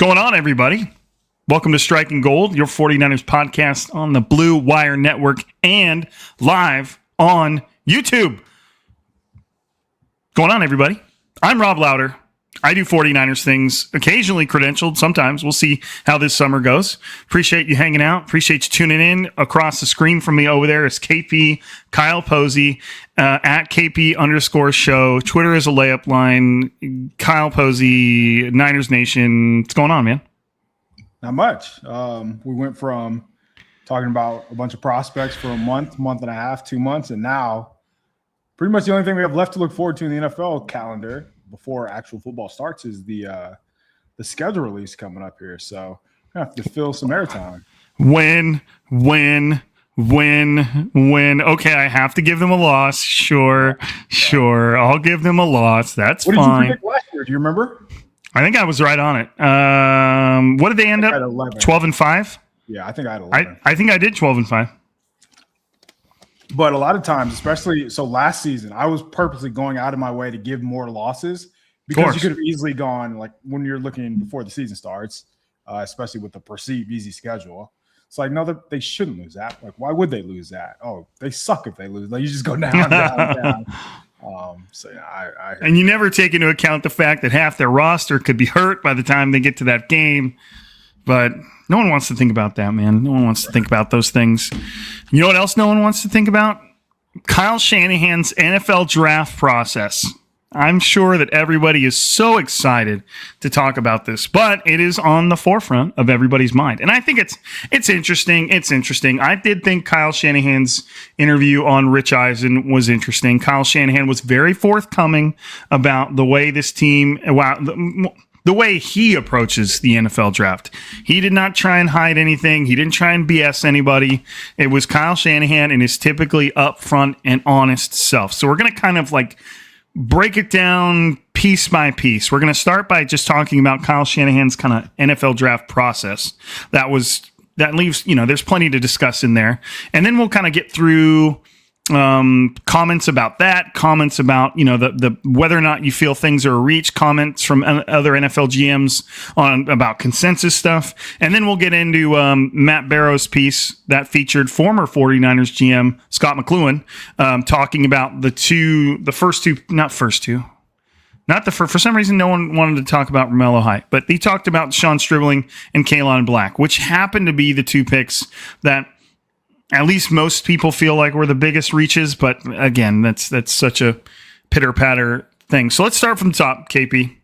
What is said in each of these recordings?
going on, everybody? Welcome to Striking Gold, your 49ers podcast on the Blue Wire Network and live on YouTube. Going on, everybody? I'm Rob Lowder. I do 49ers things, occasionally credentialed. Sometimes we'll see how this summer goes. Appreciate you hanging out. Appreciate you tuning in. Across the screen from me over there is KP, Kyle Posey, at KP_show. Twitter is a layup line. Kyle Posey, Niners Nation. What's going on, man? Not much. We went from talking about a bunch of prospects for a month and a half, 2 months, and now pretty much the only thing we have left to look forward to in the NFL calendar before actual football starts is the schedule release coming up here. So I have to fill some airtime. When. Okay, I have to give them a loss. Sure. I'll give them a loss. That's fine. What did you predict last year? Do you remember? I think I was right on it. What did they end up? 12-5? Yeah, I think I had 11. I think I did 12-5. But a lot of times, especially so last season, I was purposely going out of my way to give more losses because you could have easily gone like when you're looking before the season starts, especially with the perceived easy schedule. It's like, no, they shouldn't lose that. Like, why would they lose that? Oh, they suck if they lose. Like, you just go down, down. And you never take into account the fact that half their roster could be hurt by the time they get to that game. But no one wants to think about that, man. No one wants to think about those things. You know what else no one wants to think about? Kyle Shanahan's NFL draft process. I'm sure that everybody is so excited to talk about this, but it is on the forefront of everybody's mind. And I think it's interesting. It's interesting. I did think Kyle Shanahan's interview on Rich Eisen was interesting. Kyle Shanahan was very forthcoming about the way this team, the way he approaches the NFL draft. He did not try and hide anything. He didn't try and BS anybody. It was Kyle Shanahan and his typically upfront and honest self. So we're going to kind of like break it down piece by piece. We're going to start by just talking about Kyle Shanahan's kind of NFL draft process. That leaves, there's plenty to discuss in there. And then we'll kind of get through comments about that, comments about, the whether or not you feel things are a reach, comments from other NFL GMs about consensus stuff. And then we'll get into Matt Barrow's piece that featured former 49ers GM Scott McCloughan talking about for some reason, no one wanted to talk about Romello Height, but he talked about Sean Stribling and Kalon Black, which happened to be the two picks that at least most people feel like were the biggest reaches. But again, that's such a pitter-patter thing. So let's start from the top, KP.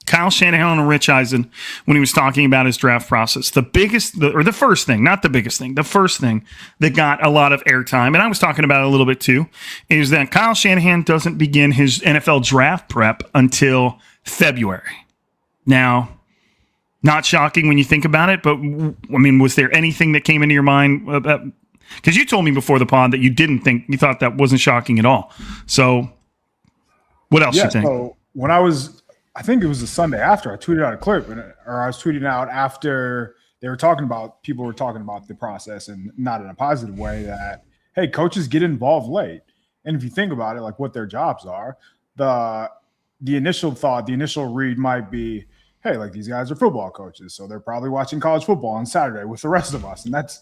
Kyle Shanahan and Rich Eisen, when he was talking about his draft process, the first thing that got a lot of airtime, and I was talking about it a little bit too, is that Kyle Shanahan doesn't begin his NFL draft prep until February. Now, not shocking when you think about it, but I mean, was there anything that came into your mind about? Because you told me before the pod that you thought that wasn't shocking at all. So what else you think? So when I think it was the Sunday after, I tweeted out a clip, or I was tweeting out after people were talking about the process and not in a positive way that, hey, coaches get involved late. And if you think about it, like what their jobs are, the initial thought, the initial read might be, hey, like these guys are football coaches, so they're probably watching college football on Saturday with the rest of us. And that's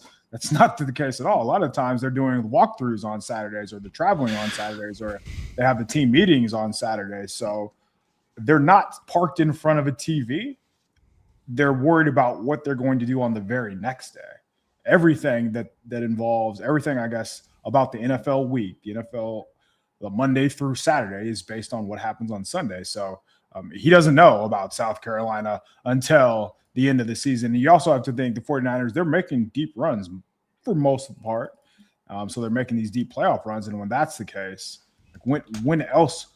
not the case at all. A lot of times they're doing walkthroughs on Saturdays, or they're traveling on Saturdays, or they have the team meetings on Saturdays. So they're not parked in front of a TV. They're worried about what they're going to do on the very next day. Everything that involves everything, I guess, about the NFL week, the Monday through Saturday is based on what happens on Sunday. So he doesn't know about South Carolina until the end of the season. And you also have to think the 49ers, they're making deep runs for most of the part. So they're making these deep playoff runs. And when that's the case, when else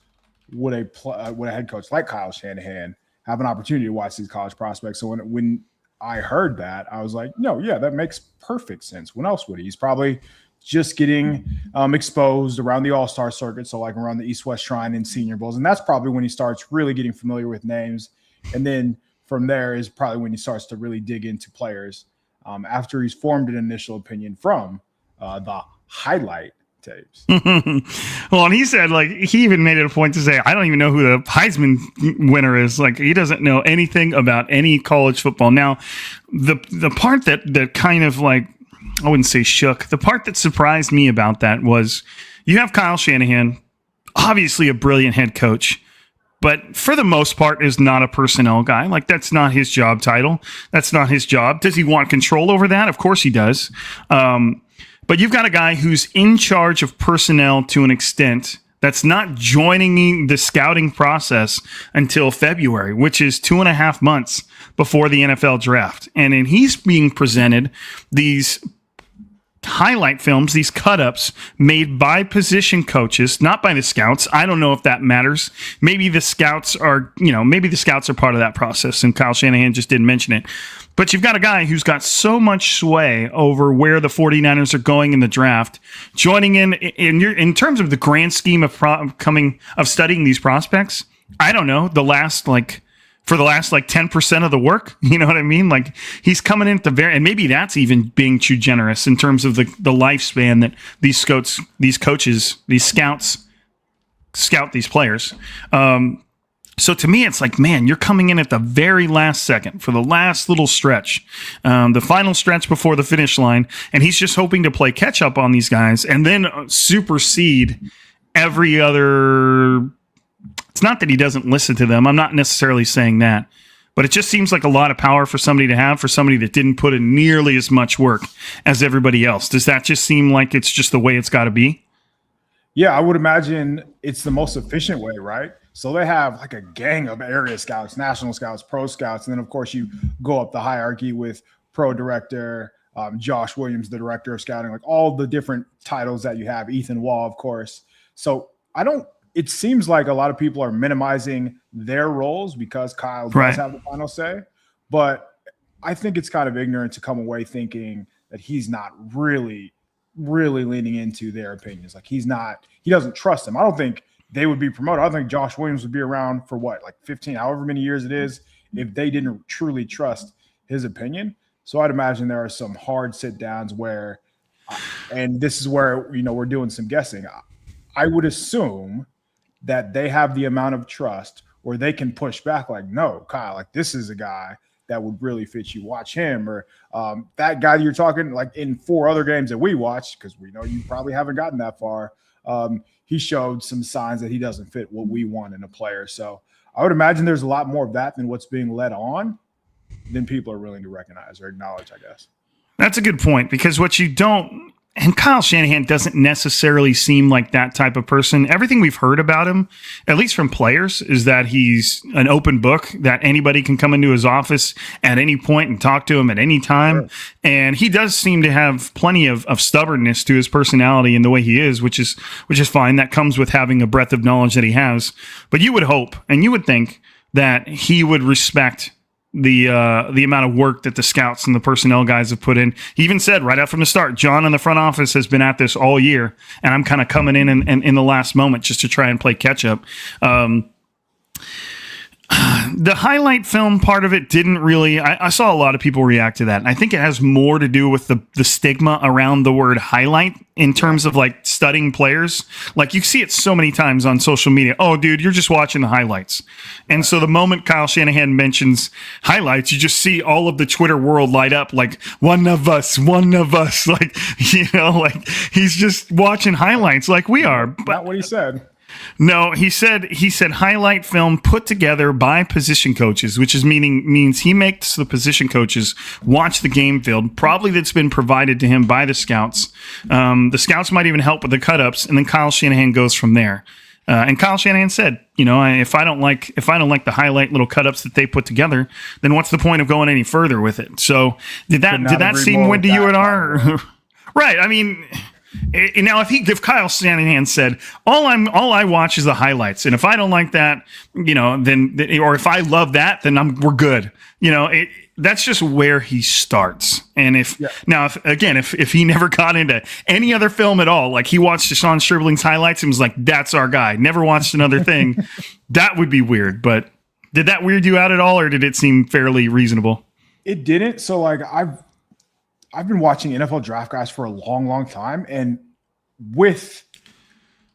would a head coach like Kyle Shanahan have an opportunity to watch these college prospects? So when I heard that, I was like, no, yeah, that makes perfect sense. When else would he? He's probably just getting exposed around the All-Star circuit, so like around the East-West Shrine and Senior Bowls. And that's probably when he starts really getting familiar with names. And then from there is probably when he starts to really dig into players after he's formed an initial opinion from the highlight tapes. Well, and he said, like, he even made it a point to say, I don't even know who the Heisman winner is. Like, he doesn't know anything about any college football. Now, the part that kind of, like, I wouldn't say shook. The part that surprised me about that was you have Kyle Shanahan, obviously a brilliant head coach, but for the most part is not a personnel guy. Like, that's not his job title. That's not his job. Does he want control over that? Of course he does. But you've got a guy who's in charge of personnel to an extent that's not joining the scouting process until February, which is 2.5 months before the NFL draft. And then he's being presented these highlight films, these cut-ups made by position coaches, not by the scouts. I don't know if that matters. Maybe the scouts are, maybe the scouts are part of that process, and Kyle Shanahan just didn't mention it. But you've got a guy who's got so much sway over where the 49ers are going in the draft, joining in terms of the grand scheme of studying these prospects. I don't know, for the last 10% of the work, you know what I mean? Like, he's coming in at the and maybe that's even being too generous in terms of the lifespan that these scouts scout these players. So to me, it's like, man, you're coming in at the very last second for the last little stretch, the final stretch before the finish line. And he's just hoping to play catch up on these guys and then supersede every other. It's not that he doesn't listen to them. I'm not necessarily saying that, but it just seems like a lot of power for somebody to have, for somebody that didn't put in nearly as much work as everybody else. Does that just seem like it's just the way it's got to be? Yeah, I would imagine it's the most efficient way, right? So they have like a gang of area scouts, national scouts, pro scouts, and then of course you go up the hierarchy with pro director, Josh Williams, the director of scouting, like all the different titles that you have, Ethan Wall, of course. So it seems like a lot of people are minimizing their roles because Kyle does have the final say. But I think it's kind of ignorant to come away thinking that he's not really, really leaning into their opinions. Like, he doesn't trust them. I don't think they would be promoted. I think Josh Williams would be around for 15, however many years it is, if they didn't truly trust his opinion. So I'd imagine there are some hard sit downs where, and this is where, we're doing some guessing. I would assume that they have the amount of trust where they can push back, like, no, Kyle, like, this is a guy that would really fit you. Watch him. Or that guy that you're talking, like, in 4 other games that we watched, because we know you probably haven't gotten that far, he showed some signs that he doesn't fit what we want in a player. So I would imagine there's a lot more of that than what's being led on than people are willing to recognize or acknowledge, I guess. That's a good point, because what you don't – and Kyle Shanahan doesn't necessarily seem like that type of person. Everything we've heard about him, at least from players, is that he's an open book, that anybody can come into his office at any point and talk to him at any time. Sure. And he does seem to have plenty of stubbornness to his personality and the way he is, which is fine. That comes with having a breadth of knowledge that he has. But you would hope and you would think that he would respect the amount of work that the scouts and the personnel guys have put in. He even said right out from the start, John in the front office has been at this all year, and I'm kind of coming in the last moment just to try and play catch up. The highlight film part of it didn't really. I saw a lot of people react to that, and I think it has more to do with the stigma around the word highlight in terms of like studying players. Like, you see it so many times on social media. Oh, dude, you're just watching the highlights. And so the moment Kyle Shanahan mentions highlights, you just see all of the Twitter world light up like, one of us. Like, like he's just watching highlights like we are. But not what he said. No, he said highlight film put together by position coaches, which means he makes the position coaches watch the game film, probably that's been provided to him by the scouts. The scouts might even help with the cut-ups, and then Kyle Shanahan goes from there. And Kyle Shanahan said, if I don't like the highlight little cut-ups that they put together, then what's the point of going any further with it? So did that seem weird to you at all? Right. I mean, now if Kyle Shanahan said, all I watch is the highlights, and if I don't like that, then or if I love that, then we're good. That's just where he starts. And if he never got into any other film at all, like he watched Deshaun Stribling's highlights and was like, that's our guy, never watched another thing, that would be weird. But did that weird you out at all, or did it seem fairly reasonable? It didn't. So like I've been watching NFL draft guys for a long, long time, and with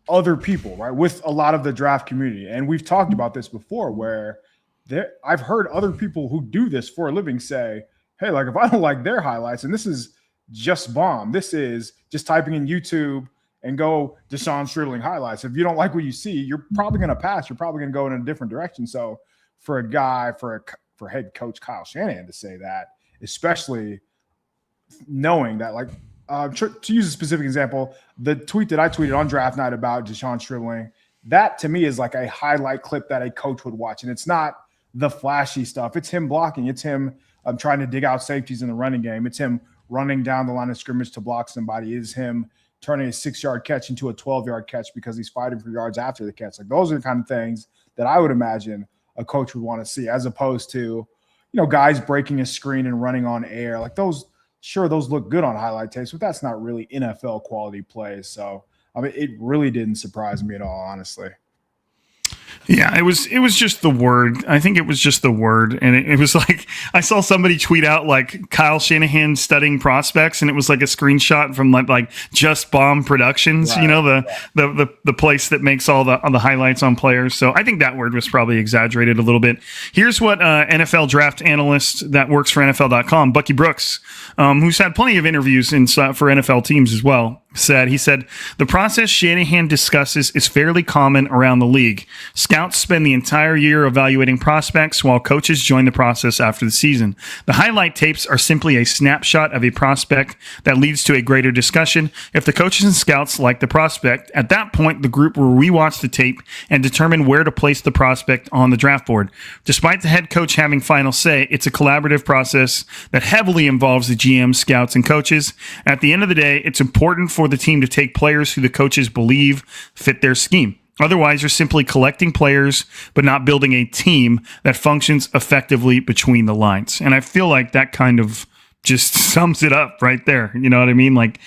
other people, right? With a lot of the draft community. And we've talked about this before where I've heard other people who do this for a living say, hey, like if I don't like their highlights, and this is just bomb, this is just typing in YouTube and go Deshaun Stribling highlights. If you don't like what you see, you're probably going to pass. You're probably going to go in a different direction. So for a guy, for head coach Kyle Shanahan to say that, especially knowing that, like, to use a specific example, the tweet that I tweeted on draft night about Deshaun Stribling, that to me is like a highlight clip that a coach would watch. And it's not the flashy stuff. It's him blocking. It's him trying to dig out safeties in the running game. It's him running down the line of scrimmage to block somebody. It's him turning a 6-yard catch into a 12-yard catch because he's fighting for yards after the catch. Like, those are the kind of things that I would imagine a coach would want to see, as opposed to, guys breaking a screen and running on air. Like, those look good on highlight tapes, but that's not really NFL quality plays. So, I mean, it really didn't surprise me at all, honestly. Yeah, it was just the word. I think it was just the word. And it was like, I saw somebody tweet out like Kyle Shanahan studying prospects, and it was like a screenshot from like Just Bomb Productions, right. The place that makes all the highlights on players. So I think that word was probably exaggerated a little bit. Here's what NFL draft analyst that works for NFL.com, Bucky Brooks, who's had plenty of interviews for NFL teams as well, said. He said, the process Shanahan discusses is fairly common around the league. Scouts spend the entire year evaluating prospects while coaches join the process after the season. The highlight tapes are simply a snapshot of a prospect that leads to a greater discussion. If the coaches and scouts like the prospect, at that point, the group will rewatch the tape and determine where to place the prospect on the draft board. Despite the head coach having final say, it's a collaborative process that heavily involves the GM, scouts, and coaches. At the end of the day, it's important for the team to take players who the coaches believe fit their scheme. Otherwise, you're simply collecting players, but not building a team that functions effectively between the lines. And I feel like that kind of just sums it up right there. You know what I mean? Like,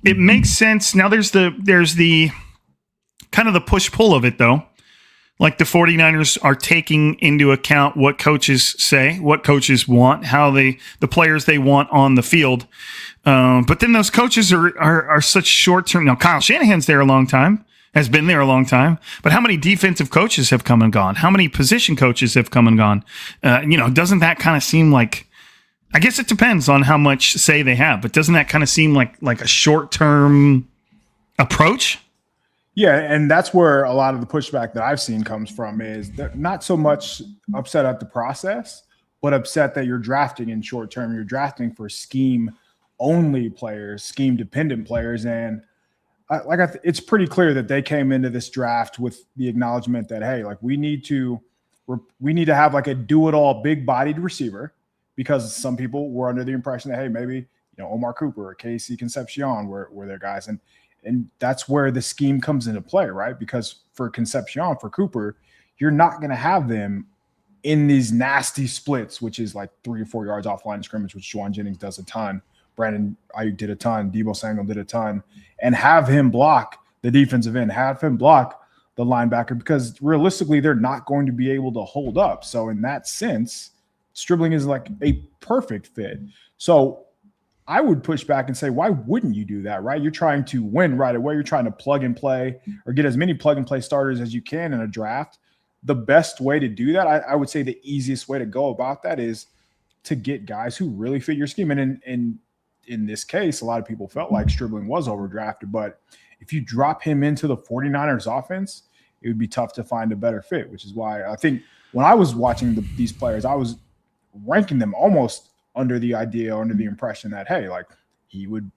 it makes sense. Now there's the kind of the push-pull of it, though. Like, the 49ers are taking into account what coaches say, what coaches want, how the players they want on the field. But then those coaches are such short-term. Now, Kyle Shanahan's there a long time, has been there a long time, but how many defensive coaches have come and gone? How many position coaches have come and gone? Doesn't that kind of seem like, I guess it depends on how much say they have, but doesn't that kind of seem like a short-term approach? Yeah, and that's where a lot of the pushback that I've seen comes from, is they're not so much upset at the process, but upset that you're drafting in short term. You're drafting for scheme-only players, scheme-dependent players, and it's pretty clear that they came into this draft with the acknowledgement that, hey, like, we need to have like a do-it-all big-bodied receiver, because some people were under the impression that, hey, maybe Omar Cooper or Casey Concepcion were their guys, and that's where the scheme comes into play, right? Because for Concepcion, for Cooper, you're not going to have them in these nasty splits, which is like 3 or 4 yards off line of scrimmage, which Juwan Jennings does a ton. Brandon Ayuk did a ton. Deebo Samuel did a ton. And have him block the defensive end, have him block the linebacker, because realistically, they're not going to be able to hold up. So in that sense, Stribling is like a perfect fit. So I would push back and say, why wouldn't you do that, right? You're trying to win right away. You're trying to plug and play, or get as many plug and play starters as you can in a draft. The best way to do that, I would say the easiest way to go about that, is to get guys who really fit your scheme. And in this case, a lot of people felt like Stribling was overdrafted, but if you drop him into the 49ers offense, it would be tough to find a better fit, which is why I think when I was watching these players, I was ranking them almost under the impression that, hey, like, he would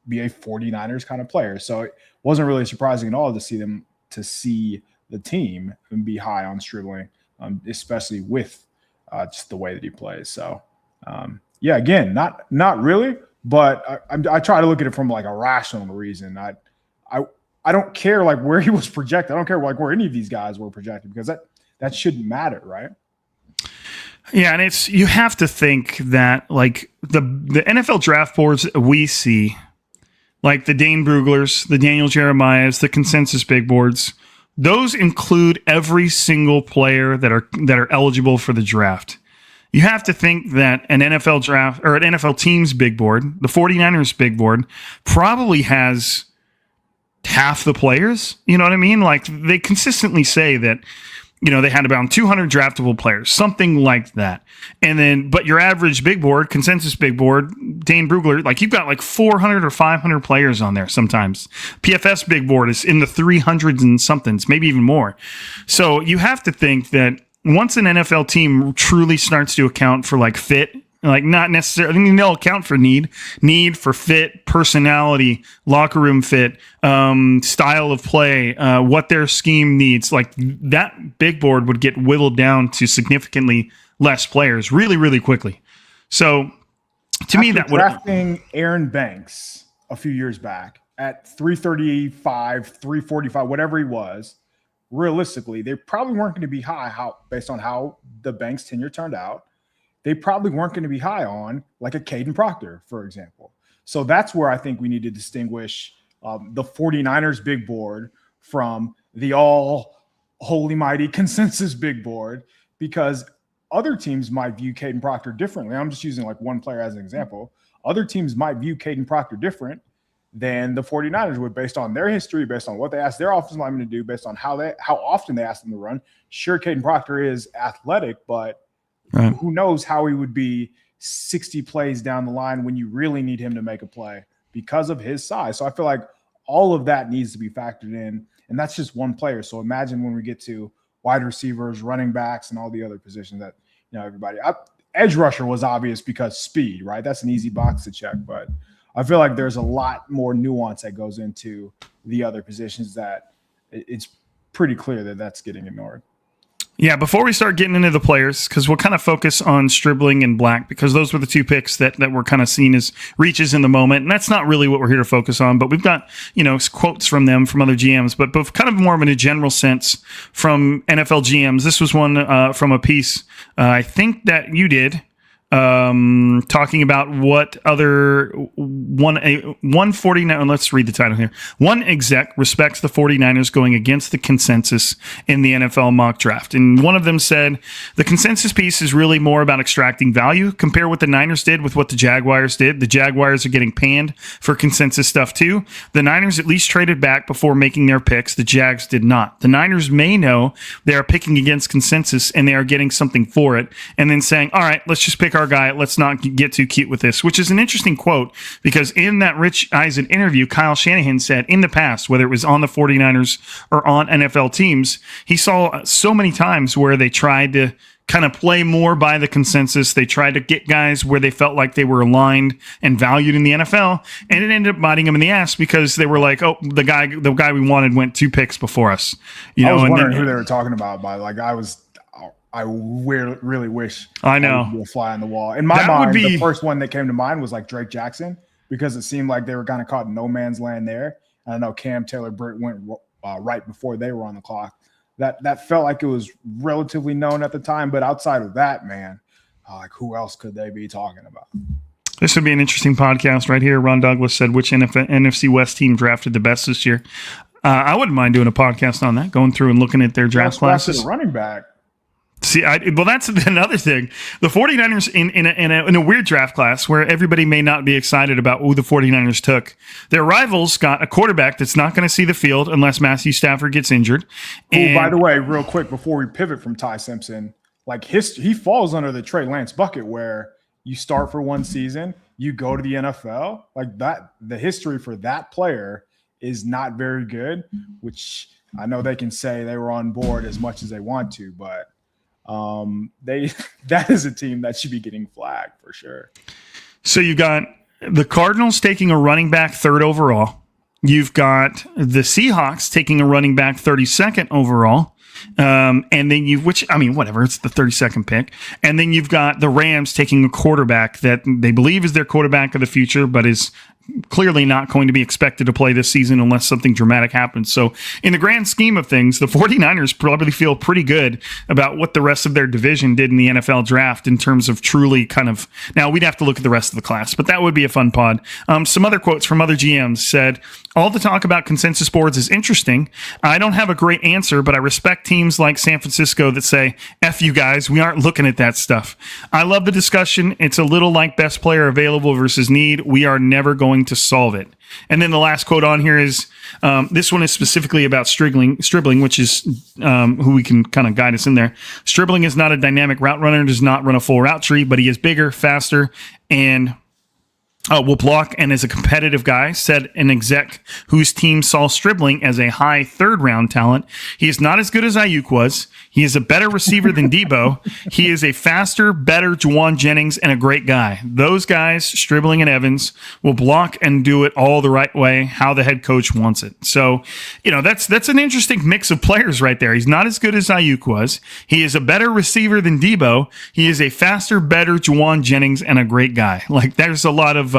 be a 49ers kind of player. So it wasn't really surprising at all to see the team and be high on Stribling, especially with just the way that he plays. So yeah, again, not really, but I try to look at it from like a rational reason. I don't care like where he was projected. I don't care like where any of these guys were projected, because that shouldn't matter, right? Yeah, and you have to think that like the NFL draft boards we see, like the Dane Bruglers, the Daniel Jeremiahs, the consensus big boards, those include every single player that are eligible for the draft. You have to think that an NFL draft or an NFL team's big board, the 49ers big board, probably has half the players. You know what I mean? Like they consistently say that, they had about 200 draftable players, something like that. And then, but your average big board, consensus big board, Dane Brugler, like you've got like 400 or 500 players on there sometimes. PFS big board is in the 300s and somethings, maybe even more. So you have to think that once an NFL team truly starts to account for like fit, like not necessarily, I mean, they'll account for need for fit, personality, locker room fit, style of play, what their scheme needs. Like that big board would get whittled down to significantly less players really, really quickly. So to me, that would drafting Aaron Banks a few years back at 335, 345, whatever he was. Realistically, they probably weren't going to be high based on how the Banks tenure turned out. They probably weren't going to be high on like a Caden Proctor, for example. So that's where I think we need to distinguish the 49ers big board from the all holy mighty consensus big board, because other teams might view Caden Proctor differently. I'm just using like one player as an example. Other teams might view Caden Proctor different than the 49ers would, based on their history, based on what they asked their offensive linemen to do, based on how often they asked them to run. Sure, Caden Proctor is athletic, but right. Who knows how he would be 60 plays down the line when you really need him to make a play because of his size. So I feel like all of that needs to be factored in, and that's just one player. So imagine when we get to wide receivers, running backs, and all the other positions that, everybody. Edge rusher was obvious because speed, right? That's an easy box to check, but I feel like there's a lot more nuance that goes into the other positions that it's pretty clear that that's getting ignored. Yeah, before we start getting into the players, because we'll kind of focus on Stribling and Black, because those were the two picks that were kind of seen as reaches in the moment. And that's not really what we're here to focus on, but we've got, quotes from them, from other GMs, but kind of more of in a general sense from NFL GMs. This was one from a piece I think that you did, talking about what other one 49. Let's read the title here. One exec respects the 49ers going against the consensus in the NFL mock draft. And one of them said, the consensus piece is really more about extracting value. Compare what the Niners did with what the Jaguars did. The Jaguars are getting panned for consensus stuff too. The Niners at least traded back before making their picks. The Jags did not. The Niners may know they are picking against consensus and they are getting something for it, and then saying, all right, let's just pick our guy. Let's not get too cute with this, which is an interesting quote, because in that Rich Eisen interview, Kyle Shanahan said in the past, whether it was on the 49ers or on NFL teams, he saw so many times where they tried to kind of play more by the consensus. They tried to get guys where they felt like they were aligned and valued in the NFL, and it ended up biting them in the ass because they were like, oh, the guy we wanted went 2 picks before us. I was wondering who they were talking about, but like I really wish I know would be a fly on the wall. In my mind, the first one that came to mind was like Drake Jackson, because it seemed like they were kind of caught in no man's land there. And I know Cam Taylor-Britt went right before they were on the clock. That felt like it was relatively known at the time, but outside of that, man, like who else could they be talking about? This would be an interesting podcast right here. Ron Douglas said, which NFC West team drafted the best this year? I wouldn't mind doing a podcast on that, going through and looking at their draft classes. Running back. See, well, that's another thing. The 49ers in a weird draft class where everybody may not be excited about who the 49ers took. Their rivals got a quarterback that's not going to see the field unless Matthew Stafford gets injured. And by the way, real quick, before we pivot from Ty Simpson, like he falls under the Trey Lance bucket where you start for one season, you go to the NFL. Like that, the history for that player is not very good, which I know they can say they were on board as much as they want to, but that is a team that should be getting flagged for sure. So you got the Cardinals taking a running back 3rd overall. You've got the Seahawks taking a running back 32nd overall. And then whatever, it's the 32nd pick. And then you've got the Rams taking a quarterback that they believe is their quarterback of the future, but is clearly not going to be expected to play this season unless something dramatic happens. So in the grand scheme of things, the 49ers probably feel pretty good about what the rest of their division did in the NFL draft in terms of truly kind of, now we'd have to look at the rest of the class, but that would be a fun pod. Some other quotes from other GMs said, all the talk about consensus boards is interesting. I don't have a great answer, but I respect teams like San Francisco that say, F you guys, we aren't looking at that stuff. I love the discussion. It's a little like best player available versus need. We are never going going to solve it. And then the last quote on here is, this one is specifically about Stribling, which is who we can kind of guide us in there. Stribling is not a dynamic route runner, does not run a full route tree, but he is bigger, faster, and will block and is a competitive guy, said an exec whose team saw Stribling as a high third-round talent. He is not as good as Ayuk was. He is a better receiver than Debo. He is a faster, better Juwan Jennings and a great guy. Those guys, Stribling and Evans, will block and do it all the right way, how the head coach wants it. So, that's an interesting mix of players right there. He's not as good as Ayuk was. He is a better receiver than Debo. He is a faster, better Juwan Jennings and a great guy. Like, there's a lot of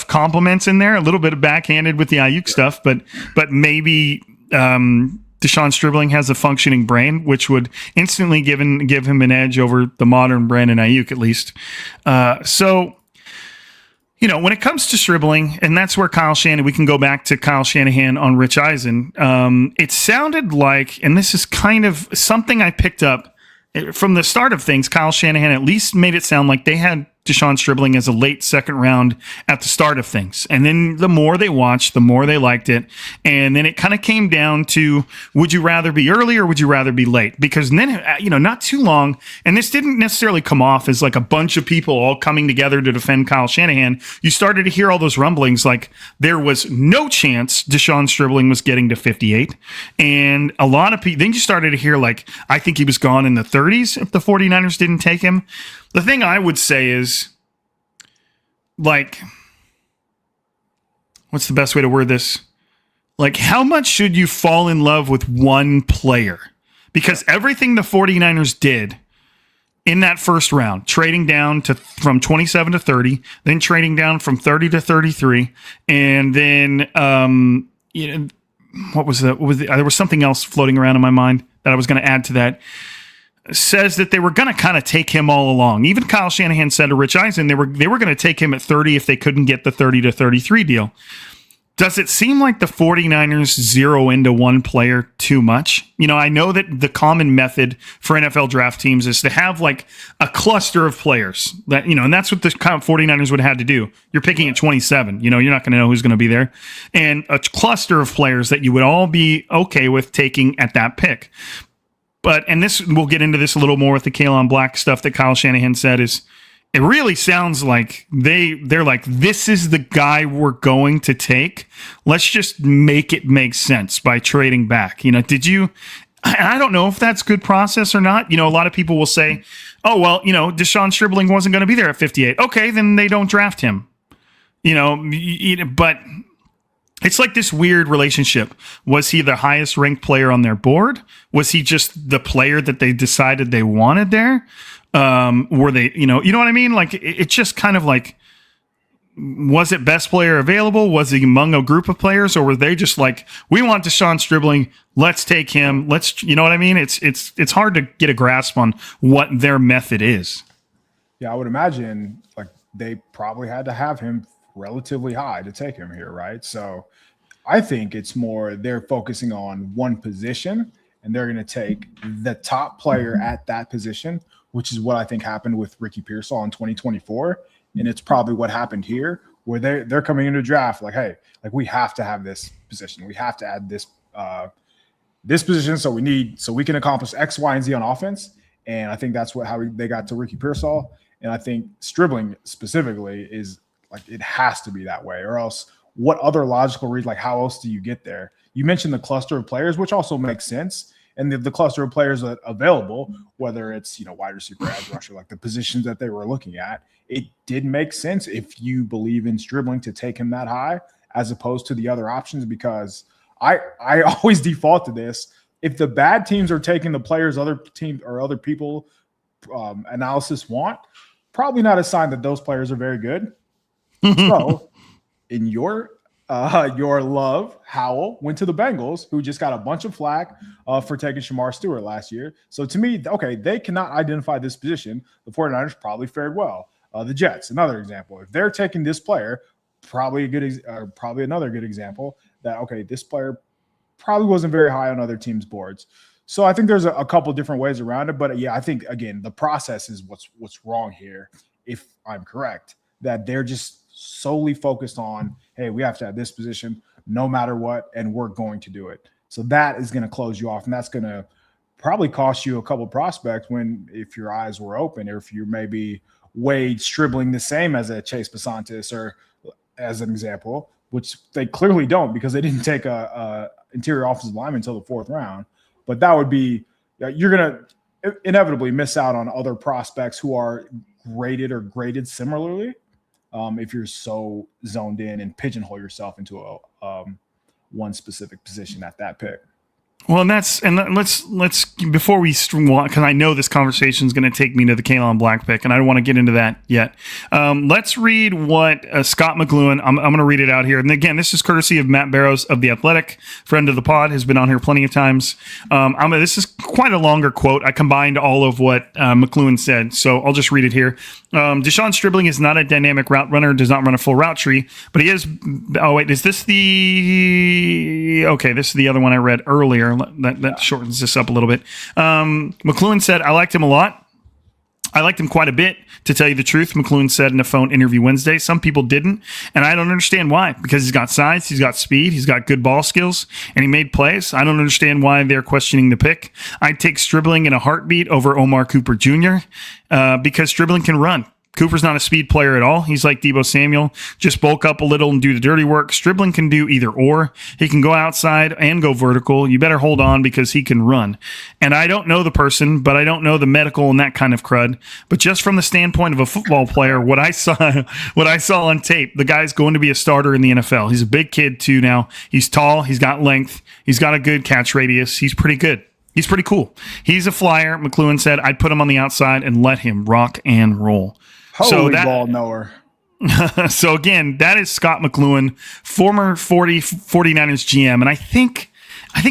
compliments in there, a little bit of backhanded with the Ayuk stuff, but maybe Deshaun Stribling has a functioning brain, which would instantly give him an edge over the modern Brandon Ayuk, at least. So, when it comes to Stribling, and that's where Kyle Shanahan, we can go back to Kyle Shanahan on Rich Eisen. It sounded like, and this is kind of something I picked up from the start of things, Kyle Shanahan at least made it sound like they had Deshaun Stribling as a late second round at the start of things. And then the more they watched, the more they liked it. And then it kind of came down to, would you rather be early or would you rather be late? Because then, not too long, and this didn't necessarily come off as like a bunch of people all coming together to defend Kyle Shanahan. You started to hear all those rumblings like there was no chance Deshaun Stribling was getting to 58. And a lot of people, then you started to hear like, I think he was gone in the 30s if the 49ers didn't take him. The thing I would say is, like, what's the best way to word this? Like, how much should you fall in love with one player? Because everything the 49ers did in that first round, trading down from 27 to 30, then trading down from 30 to 33, and then there was something else floating around in my mind that I was going to add to that. Says that they were going to kind of take him all along. Even Kyle Shanahan said to Rich Eisen they were going to take him at 30 if they couldn't get the 30 to 33 deal. Does it seem like the 49ers zero into one player too much? I know that the common method for NFL draft teams is to have like a cluster of players that, and that's what the 49ers would have had to do. You're picking at 27, you're not going to know who's going to be there. And a cluster of players that you would all be okay with taking at that pick. And this, we'll get into this a little more with the Kalen Black stuff that Kyle Shanahan said, is it really sounds like they're like, this is the guy we're going to take. Let's just make it make sense by trading back. I don't know if that's good process or not. A lot of people will say, oh, well, Deshaun Stribling wasn't going to be there at 58. Okay, then they don't draft him. But it's like this weird relationship. Was he the highest ranked player on their board? Was he just the player that they decided they wanted there? Were they, you know what I mean? Like, it's just kind of like, was it best player available? Was he among a group of players, or were they just like, we want Deshaun Stribling, let's take him. You know what I mean? It's hard to get a grasp on what their method is. Yeah, I would imagine like they probably had to have him relatively high to take him here, right? So I think it's more they're focusing on one position and they're going to take the top player at that position, which is what I think happened with Ricky Pearsall in 2024. And it's probably what happened here, where they're coming into draft like, hey, like we have to have this position. We have to add this this position so we can accomplish X, Y, and Z on offense. And I think that's how they got to Ricky Pearsall. And I think Stribling specifically is like, it has to be that way, or else what other logical reason, like how else do you get there? You mentioned the cluster of players, which also makes sense. And the cluster of players that available, whether it's, wide receiver, edge rusher, like the positions that they were looking at, it did make sense if you believe in Stribling to take him that high as opposed to the other options, because I always default to this. If the bad teams are taking the players other teams or other people analysis want, probably not a sign that those players are very good. So in your love, Howell went to the Bengals, who just got a bunch of flack for taking Shamar Stewart last year. So to me, okay, they cannot identify this position. The 49ers probably fared well. The Jets, another example. If they're taking this player, probably another good example that, okay, this player probably wasn't very high on other teams' boards. So I think there's a couple different ways around it. But yeah, I think, again, the process is what's wrong here, if I'm correct, that they're just solely focused on, hey, we have to have this position no matter what, and we're going to do it. So that is going to close you off, and that's going to probably cost you a couple prospects if your eyes were open, or if you're maybe Wade Stribling the same as a Chase Besantis, or as an example, which they clearly don't because they didn't take a interior offensive lineman until the 4th round. But that would be, you're going to inevitably miss out on other prospects who are graded similarly if you're so zoned in and pigeonhole yourself into one specific position at that pick. Well, let's before we because I know this conversation is going to take me to the Kalen Black pick, and I don't want to get into that yet. Let's read what Scott McLuhan. I'm going to read it out here, and again, this is courtesy of Matt Barrows of The Athletic, friend of the pod, has been on here plenty of times. This is quite a longer quote. I combined all of what McLuhan said, so I'll just read it here. Deshaun Stribling is not a dynamic route runner, does not run a full route tree, but he is. Oh wait, is this the? Okay, this is the other one I read earlier. That shortens this up a little bit. McLuhan said, I liked him a lot. I liked him quite a bit, to tell you the truth. McLuhan said in a phone interview Wednesday. Some people didn't, and I don't understand why. Because he's got size, he's got speed, he's got good ball skills, and he made plays. I don't understand why they're questioning the pick. I'd take Stribling in a heartbeat over Omar Cooper Jr. Because Stribling can run. Cooper's not a speed player at all. He's like Deebo Samuel. Just bulk up a little and do the dirty work. Stribling can do either or. He can go outside and go vertical. You better hold on because he can run. And I don't know the person, but I don't know the medical and that kind of crud. But just from the standpoint of a football player, what I saw on tape, the guy's going to be a starter in the NFL. He's a big kid too now. He's tall. He's got length. He's got a good catch radius. He's pretty good. He's pretty cool. He's a flyer. McLuhan said, I'd put him on the outside and let him rock and roll. Holy ball knower. So again, that is Scott McLuhan, former 49ers GM. And I think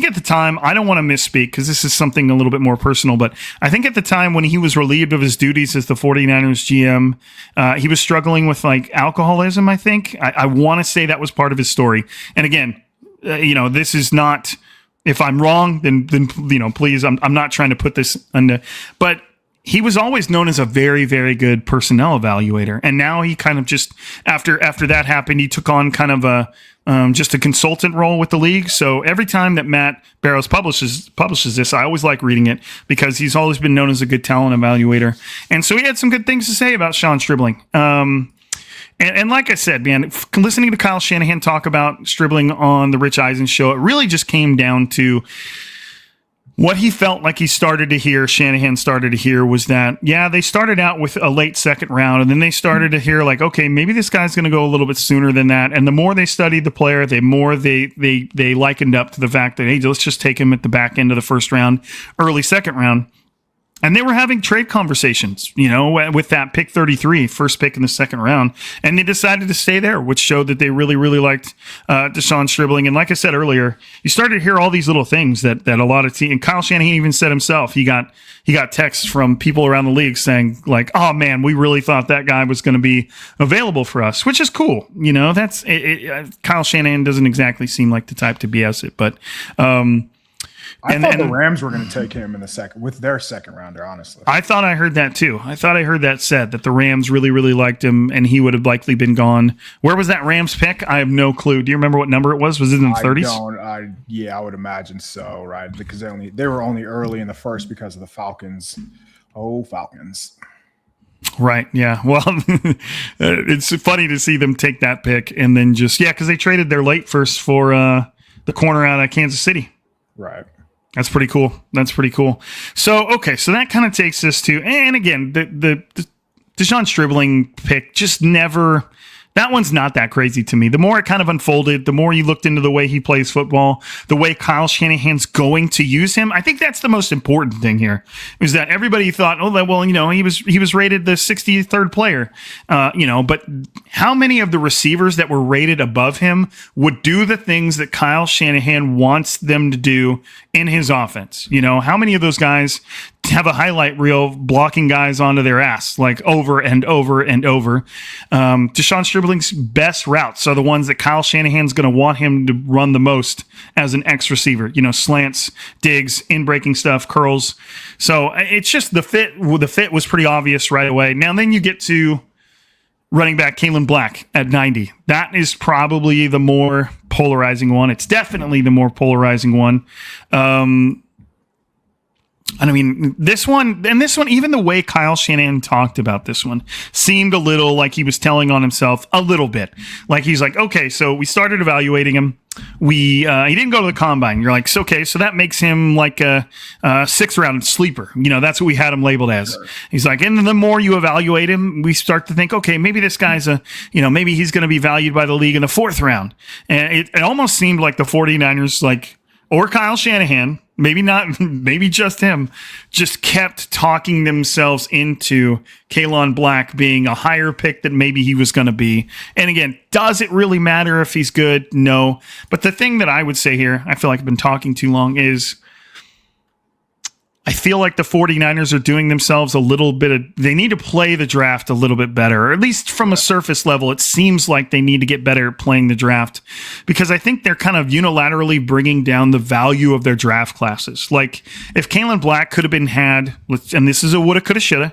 at the time, I don't want to misspeak because this is something a little bit more personal, but I think at the time when he was relieved of his duties as the 49ers GM, he was struggling with like alcoholism, I think. I want to say that was part of his story. And again, this is not, if I'm wrong, then please, I'm not trying to put this under, but he was always known as a very, very good personnel evaluator. And now he kind of just, after that happened, he took on kind of a just a consultant role with the league. So every time that Matt Barrows publishes this, I always like reading it because he's always been known as a good talent evaluator. And so he had some good things to say about Sean Stribling. And like I said, man, listening to Kyle Shanahan talk about Stribling on the Rich Eisen Show, it really just came down to what he felt like Shanahan started to hear was that, yeah, they started out with a late 2nd round, and then they started to hear like, okay, maybe this guy's going to go a little bit sooner than that. And the more they studied the player, the more they likened up to the fact that, hey, let's just take him at the back end of the 1st round, early 2nd round. And they were having trade conversations, with that pick 33, first pick in the 2nd round. And they decided to stay there, which showed that they really, really liked Deshaun Stribling. And like I said earlier, you started to hear all these little things that a lot of teams, and Kyle Shanahan even said himself, he got texts from people around the league saying like, oh man, we really thought that guy was going to be available for us, which is cool. That's Kyle Shanahan doesn't exactly seem like the type to BS it, but I thought the Rams were going to take him in the second with their 2nd rounder, honestly. I thought I heard that too. I thought I heard that said that the Rams really, really liked him and he would have likely been gone. Where was that Rams pick? I have no clue. Do you remember what number it was? Was it in the 30s? Yeah, I would imagine so, right? Because they were only early in the 1st because of the Falcons. Oh, Falcons. Right. Yeah. Well, it's funny to see them take that pick and then because they traded their late first for the corner out of Kansas City. Right. That's pretty cool. So, okay. So that kind of takes us to, and again, the Deshaun Stribling pick just never, that one's not that crazy to me. The more it kind of unfolded, the more you looked into the way he plays football, the way Kyle Shanahan's going to use him. I think that's the most important thing here is that everybody thought, he was rated the 63rd player, but how many of the receivers that were rated above him would do the things that Kyle Shanahan wants them to do in his offense? How many of those guys have a highlight reel blocking guys onto their ass like over and over and over? Deshaun Stribling's best routes are the ones that Kyle Shanahan's going to want him to run the most as an X receiver, slants, digs, in-breaking stuff, curls. So it's just the fit was pretty obvious right away. Now then you get to running back Kalen Black at 90. That is probably the more polarizing one. It's definitely the more polarizing one. And I mean, this one, even the way Kyle Shanahan talked about this one seemed a little like he was telling on himself a little bit. Like he's like, okay, so we started evaluating him. He didn't go to the combine. You're like, so, okay, so that makes him like a 6th round sleeper. That's what we had him labeled as. Sure. He's like, and the more you evaluate him, we start to think, okay, maybe this guy's maybe he's going to be valued by the league in the 4th round. And it almost seemed like the 49ers, like, or Kyle Shanahan, maybe not, maybe just him, just kept talking themselves into Kalen Black being a higher pick than maybe he was going to be. And again, does it really matter if he's good? No. But the thing that I would say here, I feel like I've been talking too long, is I feel like the 49ers are doing themselves a little bit they need to play the draft a little bit better, or at least from a surface level. It seems like they need to get better at playing the draft, because I think they're kind of unilaterally bringing down the value of their draft classes. Like if Kalen Black could have been had, and this is a woulda, coulda, shoulda,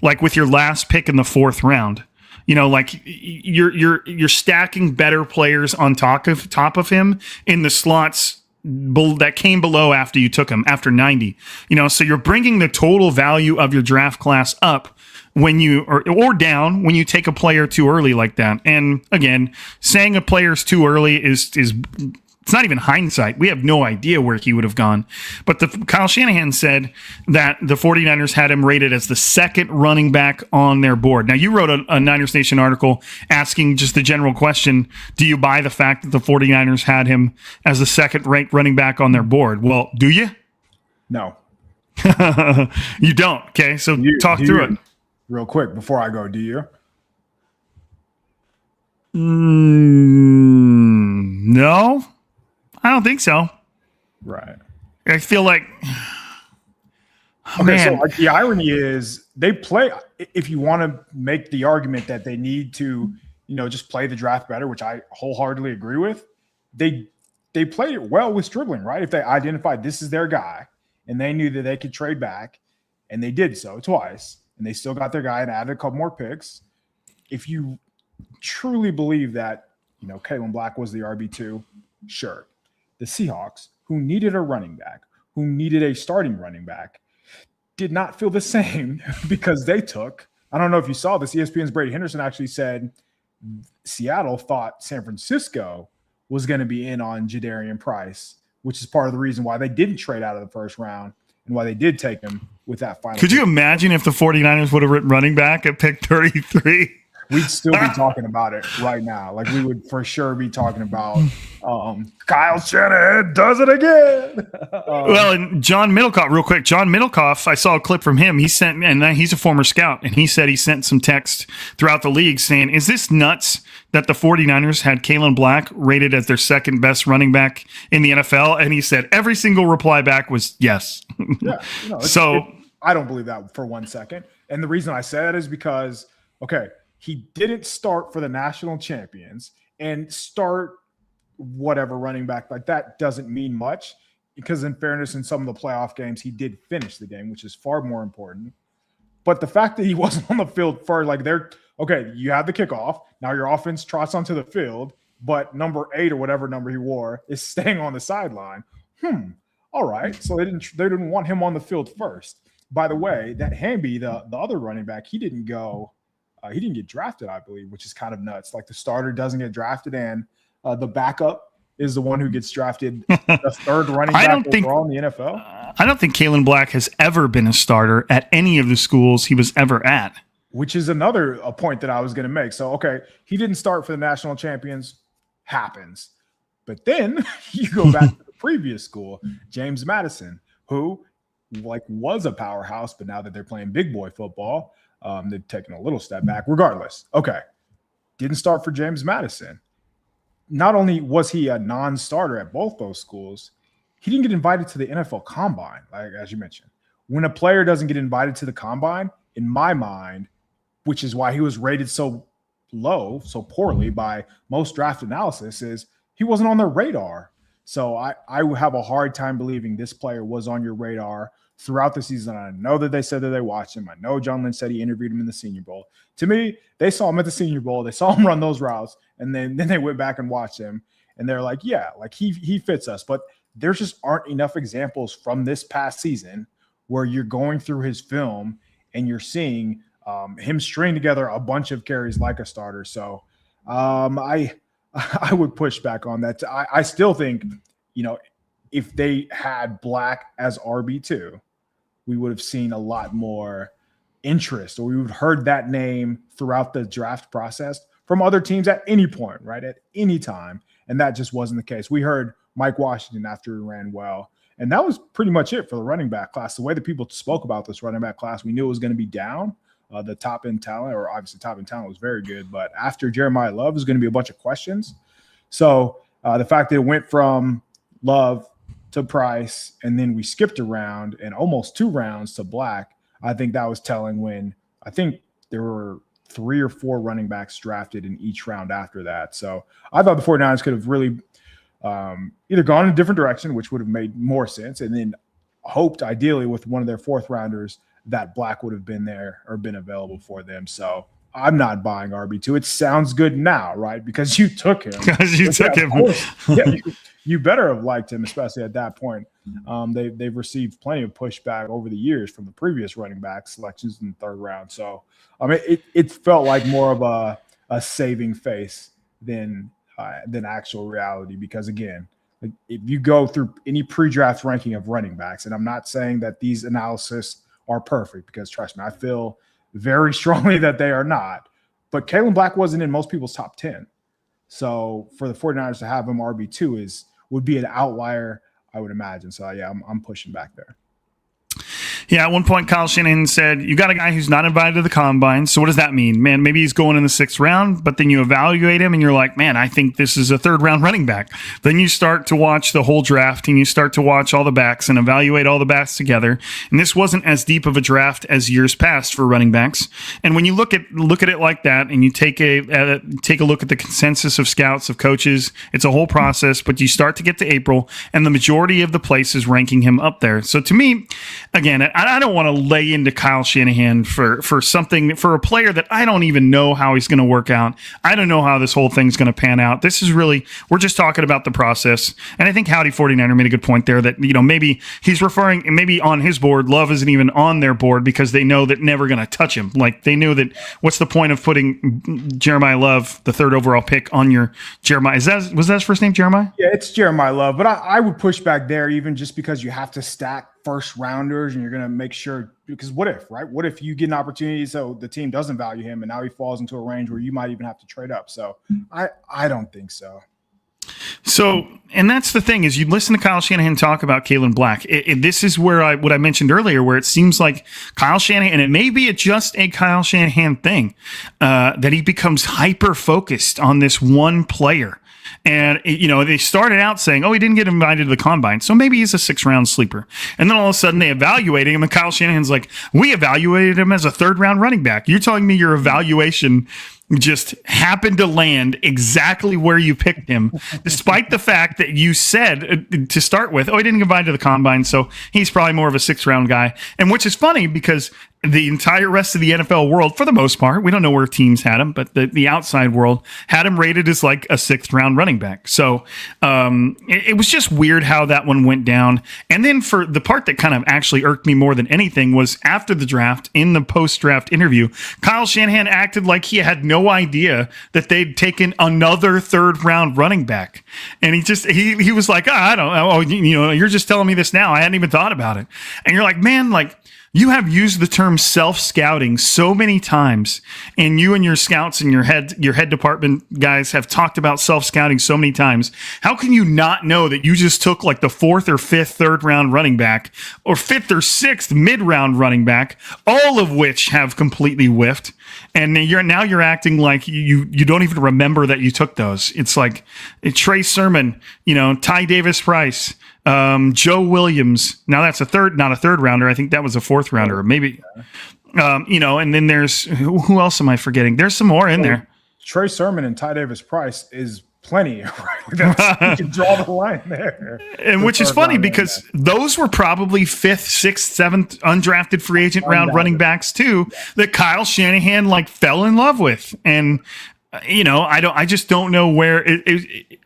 like with your last pick in the 4th round, like you're stacking better players on top of him in the slots that came below after you took him after 90, so you're bringing the total value of your draft class up when you or down when you take a player too early like that. And again, saying a player's too early is it's not even hindsight. We have no idea where he would have gone. But Kyle Shanahan said that the 49ers had him rated as the 2nd running back on their board. Now, you wrote a Niners Nation article asking just the general question, do you buy the fact that the 49ers had him as the 2nd ranked running back on their board? Well, do you? No. You don't. Okay, so talk through it. Real quick, before I go, do you? No. I don't think so. Right. I feel like, so the irony is they play. If you want to make the argument that they need to, just play the draft better, which I wholeheartedly agree with, they played it well with Stribling, right? If they identified this is their guy and they knew that they could trade back, and they did so twice, and they still got their guy and added a couple more picks. If you truly believe that, Kalen Black was the RB2, sure. The Seahawks, who needed a running back, who needed a starting running back, did not feel the same because they took, I don't know if you saw this, ESPN's Brady Henderson actually said Seattle thought San Francisco was going to be in on Jadarian Price, which is part of the reason why they didn't trade out of the 1st round and why they did take him with that final. Could you imagine if the 49ers would have written running back at pick 33? We'd still be talking about it right now. Like we would for sure be talking about Kyle Shanahan does it again. Well, and John Middlecoff, real quick. John Middlecoff, I saw a clip from him. He's a former scout, and he said he sent some text throughout the league saying, is this nuts that the 49ers had Kalen Black rated as their 2nd best running back in the NFL? And he said every single reply back was yes. Yeah. I don't believe that for 1 second. And the reason I say that is because, okay, he didn't start for the national champions, and start whatever running back like that doesn't mean much, because in fairness, in some of the playoff games, he did finish the game, which is far more important. But the fact that he wasn't on the field for you have the kickoff. Now your offense trots onto the field, but number 8 or whatever number he wore is staying on the sideline. All right. So they didn't want him on the field first. By the way, that Hamby, the other running back, he didn't get drafted, I believe, which is kind of nuts. Like the starter doesn't get drafted, and the backup is the one who gets drafted, the 3rd running back overall in the NFL. I don't think Kalen Black has ever been a starter at any of the schools he was ever at. Which is another point that I was going to make. So, okay, he didn't start for the national champions. Happens. But then you go back to the previous school, James Madison, who was a powerhouse, but now that they're playing big boy football, they've taken a little step back. Regardless, okay, didn't start for James Madison. Not only was he a non-starter at both those schools, he didn't get invited to the NFL Combine, like as you mentioned. When a player doesn't get invited to the Combine, in my mind, which is why he was rated so low, so poorly by most draft analysis, is he wasn't on their radar. So I would have a hard time believing this player was on your radar throughout the season. I know that they said that they watched him. I know John Lynch said he interviewed him in the Senior Bowl. To me, they saw him at the Senior Bowl. They saw him run those routes, and then they went back and watched him, and they're like, yeah, like he fits us. But there just aren't enough examples from this past season where you're going through his film and you're seeing him string together a bunch of carries like a starter. So I would push back on that. I still think, if they had Black as RB2, we would have seen a lot more interest, or we would have heard that name throughout the draft process from other teams at any point, right? At any time. And that just wasn't the case. We heard Mike Washington after he ran well. And that was pretty much it for the running back class. The way that people spoke about this running back class, we knew it was going to be down. The top end talent, or obviously top end talent, was very good. But after Jeremiah Love, is going to be a bunch of questions. So the fact that it went from Love to Price, and then we skipped a round and almost 2 rounds to Black, I think that was telling when I think there were 3 or 4 running backs drafted in each round after that. So I thought the 49ers could have really either gone in a different direction, which would have made more sense, and then hoped ideally with one of their 4th rounders that Black would have been there or been available for them. So I'm not buying RB2. It sounds good now, right? Because you took him. Because you took him. Yeah, you better have liked him, especially at that point. They've received plenty of pushback over the years from the previous running back selections in the 3rd round. So it felt like more of a saving face than actual reality. Because again, like if you go through any pre-draft ranking of running backs, and I'm not saying that these analysis are perfect, because trust me, I feel very strongly that they are not. But Kalen Black wasn't in most people's top 10. So for the 49ers to have him RB2 would be an outlier, I would imagine. So yeah, I'm pushing back there. Yeah, at one point, Kyle Shanahan said, you got a guy who's not invited to the combine. So what does that mean? Man, maybe he's going in the 6th round, but then you evaluate him and you're like, man, I think this is a 3rd round running back. Then you start to watch the whole draft and you start to watch all the backs and evaluate all the backs together. And this wasn't as deep of a draft as years past for running backs. And when you look at it like that, and you take a look at the consensus of scouts, of coaches, it's a whole process, but you start to get to April and the majority of the places ranking him up there. So to me, again, I don't want to lay into Kyle Shanahan for a player that I don't even know how he's going to work out. I don't know how this whole thing's going to pan out. This is really, we're just talking about the process. And I think Howdy 49er made a good point there that, maybe he's referring, maybe on his board, Love isn't even on their board because they know that never going to touch him. Like they knew that what's the point of putting Jeremiah Love, the 3rd overall pick, on your Jeremiah? Was that his first name, Jeremiah? Yeah, it's Jeremiah Love. But I would push back there, even just because you have to stack 1st rounders and you're going to make sure, because what if, right? What if you get an opportunity so the team doesn't value him and now he falls into a range where you might even have to trade up? So I don't think so. So, and that's the thing is you listen to Kyle Shanahan talk about Kalen Black. This is where what I mentioned earlier, where it seems like Kyle Shanahan, and it may be just a Kyle Shanahan thing, that he becomes hyper focused on this one player. And, they started out saying, he didn't get invited to the combine, so maybe he's a 6th round sleeper. And then all of a sudden they evaluated him, and Kyle Shanahan's like, we evaluated him as a 3rd round running back. You're telling me your evaluation just happened to land exactly where you picked him, despite the fact that you said to start with, he didn't get invited to the combine, so he's probably more of a 6th round guy. And which is funny because the entire rest of the NFL world, for the most part, we don't know where teams had him, but the outside world had him rated as like a 6th round running back. So it was just weird how that one went down. And then for the part that kind of actually irked me more than anything was after the draft, in the post-draft interview, Kyle Shanahan acted like he had no idea that they'd taken another 3rd round running back. And he was like, I don't know. You're just telling me this now. I hadn't even thought about it. And you're like, man, like, you have used the term self-scouting so many times, and you and your scouts and your head department guys have talked about self-scouting so many times. How can you not know that you just took like the 4th or 5th 3rd round running back, or 5th or 6th mid-round running back, all of which have completely whiffed, and you're acting like you don't even remember that you took those. It's like Trey Sermon, Ty Davis Price, Joe Williams. Now that's not a 3rd rounder. I think that was a 4th rounder, or maybe, and then there's who else am I forgetting? There's some more in there. Trey Sermon and Ty Davis Price is plenty. Right? You can draw the line there. And which is funny because those were probably 5th, 6th, 7th undrafted free agent round running backs too that Kyle Shanahan like fell in love with. And I just don't know where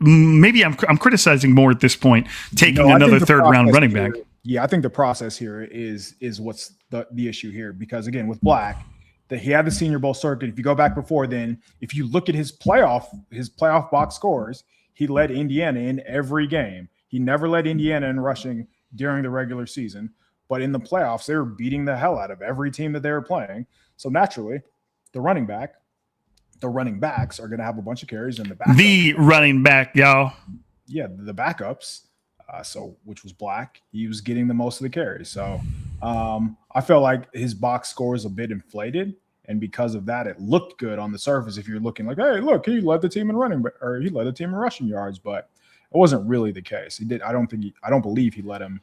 maybe I'm criticizing more at this point, taking another 3rd round running back. Yeah, I think the process here is what's the issue here, because again, with Black, that he had the Senior Bowl circuit. If you go back before then, if you look at his playoff box scores, he led Indiana in every game. He never led Indiana in rushing during the regular season, but in the playoffs, they were beating the hell out of every team that they were playing. So naturally, the running backs are going to have a bunch of carries in the back. The running back, y'all. Yeah, the backups. Which was Black, he was getting the most of the carries. So I felt like his box score is a bit inflated, and because of that, it looked good on the surface. If you're looking like, hey, look, he led the team in he led the team in rushing yards, but it wasn't really the case. He did. I don't believe he led him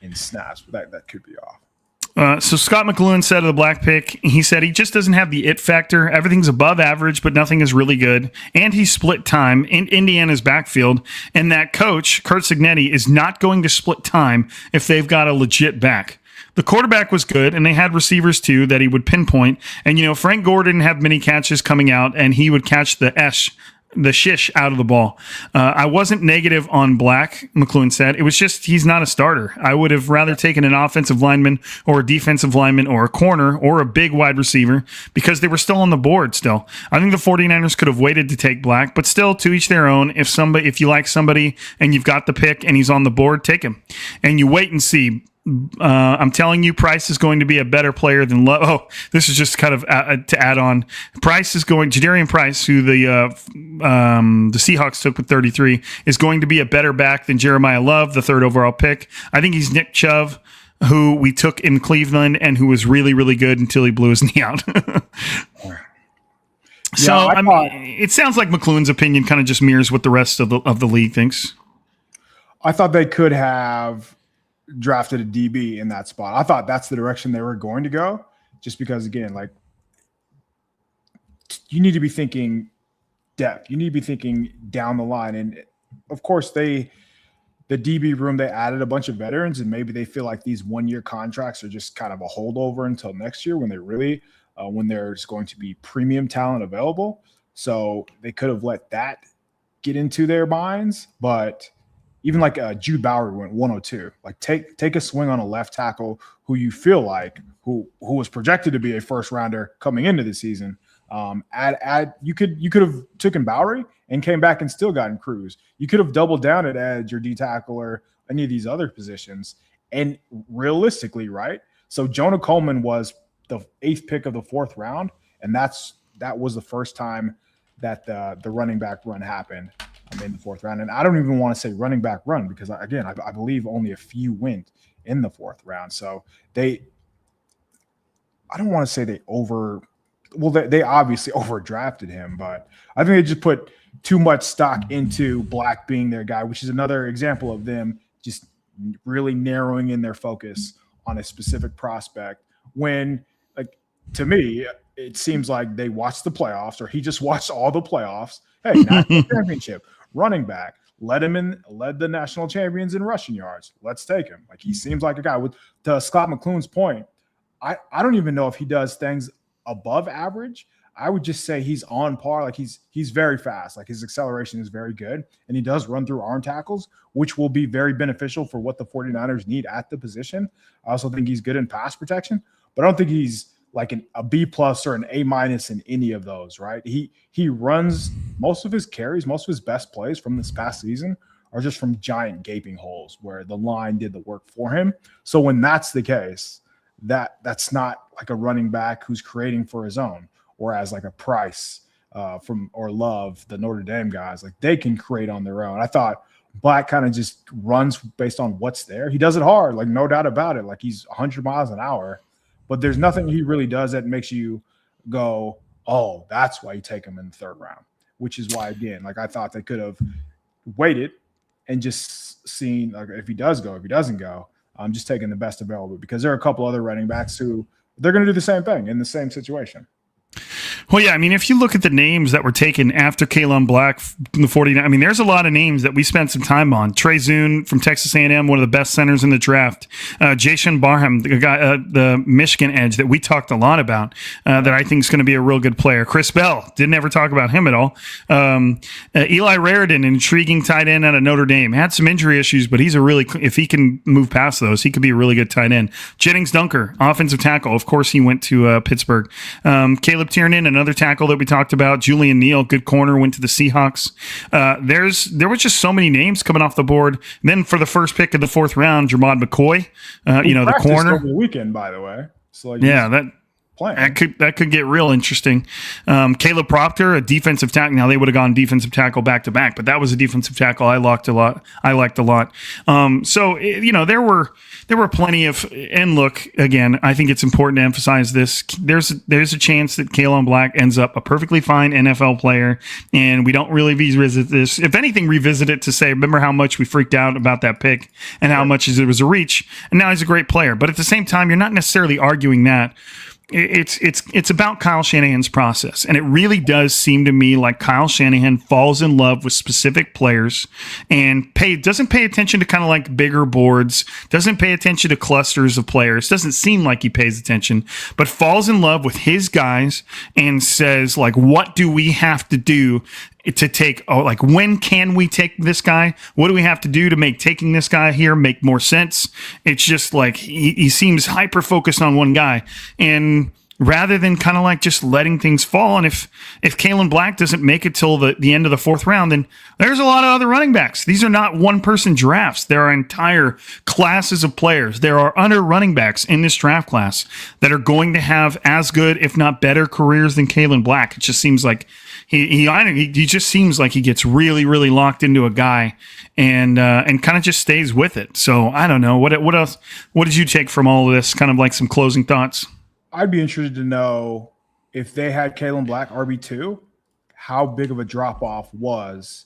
in snaps, but that could be off. So Scott McLuhan said of the Black pick, he said he just doesn't have the it factor. Everything's above average, but nothing is really good. And he split time in Indiana's backfield. And that coach, Kurt Cignetti, is not going to split time if they've got a legit back. The quarterback was good, and they had receivers too that he would pinpoint. And, Frank Gore didn't have many catches coming out, and he would catch the shish out of the ball. I wasn't negative on Black, McLuhan said. It was just he's not a starter. I would have rather taken an offensive lineman or a defensive lineman or a corner or a big wide receiver because they were still on the board still. I think the 49ers could have waited to take Black, but still, to each their own. If you like somebody and you've got the pick and he's on the board, take him. And you wait and see. I'm telling you, Price is going to be a better player than Love. Oh, this is just kind of to add on. Jadarian Price, who the Seahawks took with 33, is going to be a better back than Jeremiah Love, the 3rd overall pick. I think he's Nick Chubb, who we took in Cleveland and who was really, really good until he blew his knee out. So, it sounds like McLuhan's opinion kind of just mirrors what the rest of the league thinks. I thought they could have drafted a DB in that spot. I thought that's the direction they were going to go, just because, again, like, you need to be thinking depth. You need to be thinking down the line. And of course, the DB room, they added a bunch of veterans, and maybe they feel like these 1-year contracts are just kind of a holdover until next year when they really, when there's going to be premium talent available. So they could have let that get into their minds, but even like Jude Bowery went 102. Like take a swing on a left tackle who you feel like who was projected to be a first rounder coming into the season. You could have taken Bowery and came back and still gotten Cruz. You could have doubled down at edge or D tackle or any of these other positions. And realistically, right? So Jonah Coleman was the 8th pick of the 4th round, and that was the first time that the running back run happened in the 4th round. And I don't even want to say running back run because, again, I believe only a few went in the 4th round. So I don't want to say they obviously overdrafted him, but I think they just put too much stock into Black being their guy, which is another example of them just really narrowing in their focus on a specific prospect when, like, to me, it seems like they watched the playoffs, or he just watched all the playoffs. Hey, national championship, running back, led the national champions in rushing yards. Let's take him. Like, he seems like a guy. To Scott McLuhan's point, I don't even know if he does things above average. I would just say he's on par. Like, he's very fast. Like, his acceleration is very good, and he does run through arm tackles, which will be very beneficial for what the 49ers need at the position. I also think he's good in pass protection, but I don't think he's like a B+ or an A- in any of those, right? He runs most of his carries, most of his best plays from this past season are just from giant gaping holes where the line did the work for him. So when that's the case, that's not like a running back who's creating for his own, whereas like a Price or Love, the Notre Dame guys, like they can create on their own. I thought Black kind of just runs based on what's there. He does it hard, like no doubt about it. Like he's 100 miles an hour. But there's nothing he really does that makes you go, oh, that's why you take him in the 3rd round, which is why, again, like I thought they could have waited and just seen like if he does go, if he doesn't go, I'm just taking the best available because there are a couple other running backs who they're going to do the same thing in the same situation. Well, yeah, I mean, if you look at the names that were taken after Kalen Black from the 49, I mean, there's a lot of names that we spent some time on. Trey Zune from Texas A&M, one of the best centers in the draft. Jason Barham, the guy, the Michigan edge that we talked a lot about, that I think is going to be a real good player. Chris Bell, didn't ever talk about him at all. Eli Raridan, an intriguing tight end out of Notre Dame, had some injury issues, but he's a really, if he can move past those, he could be a really good tight end. Jennings Dunker, offensive tackle. Of course, he went to Pittsburgh. Caleb Tiernan, another tackle that we talked about. Julian Neal, good corner, went to the Seahawks. There was just so many names coming off the board. And then for the first pick of the 4th round, Jermod McCoy, the corner. Over the weekend, by the way. So like that could get real interesting. Caleb Proctor, a defensive tackle. Now they would have gone defensive tackle back to back, but that was a defensive tackle I liked a lot. There were plenty of. And look, again, I think it's important to emphasize this. There's a chance that Kalen Black ends up a perfectly fine NFL player, and we don't really revisit this. If anything, revisit it to say, remember how much we freaked out about that pick and how much it was a reach, and now he's a great player. But at the same time, you're not necessarily arguing that. It's about Kyle Shanahan's process, and it really does seem to me like Kyle Shanahan falls in love with specific players and doesn't pay attention to kind of like bigger boards, doesn't pay attention to clusters of players, doesn't seem like he pays attention, but falls in love with his guys and says, like, what do we have to do to take, when can we take this guy? What do we have to do to make taking this guy here make more sense? It's just like he seems hyper focused on one guy, and rather than kind of like just letting things fall. And if Kalen Black doesn't make it till the end of the 4th round, then there's a lot of other running backs. These are not one-person drafts. There are entire classes of players. There are other running backs in this draft class that are going to have as good, if not better, careers than Kalen Black. It just seems like he just seems like he gets really, really locked into a guy and kind of just stays with it. So I don't know. What else? What did you take from all of this? Kind of like some closing thoughts. I'd be interested to know if they had Kalen Black RB2, how big of a drop off was